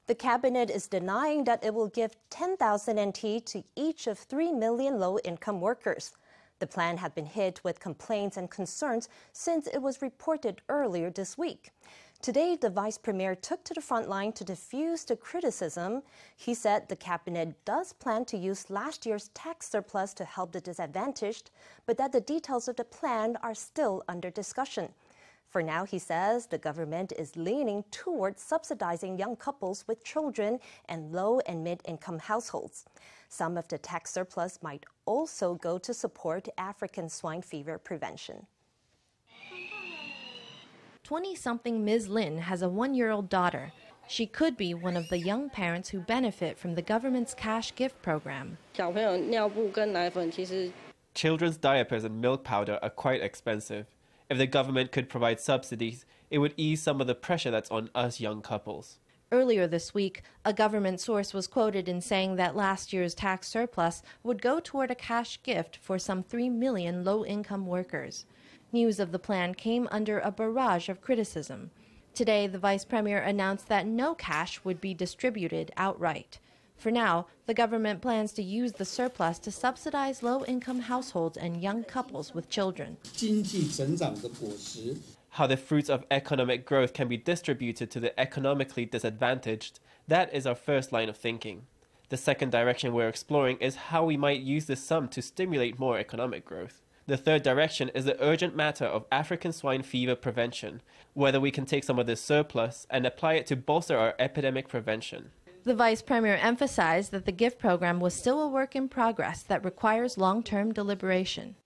The cabinet is denying that it will give 10,000 NT to each of 3 million low-income workers. The plan had been hit with complaints and concerns since it was reported earlier this week. Today, the vice premier took to the front line to diffuse the criticism. He said the cabinet does plan to use last year's tax surplus to help the disadvantaged, but that the details of the plan are still under discussion. For now, he says, the government is leaning towards subsidizing young couples with children and low and mid-income households. Some of the tax surplus might also go to support African swine fever prevention. 20-something Ms. Lin has a 1-year-old daughter. She could be one of the young parents who benefit from the government's cash gift program. Children's diapers and milk powder are quite expensive. If the government could provide subsidies, it would ease some of the pressure that's on us young couples. Earlier this week, a government source was quoted in saying that last year's tax surplus would go toward a cash gift for some 3 million low-income workers. News of the plan came under a barrage of criticism. Today, the vice premier announced that no cash would be distributed outright. For now, the government plans to use the surplus to subsidize low-income households and young couples with children. How the fruits of economic growth can be distributed to the economically disadvantaged, that is our first line of thinking. The second direction we're exploring is how we might use this sum to stimulate more economic growth. The third direction is the urgent matter of African swine fever prevention, whether we can take some of this surplus and apply it to bolster our epidemic prevention. The vice premier emphasized that the gift program was still a work in progress that requires long-term deliberation.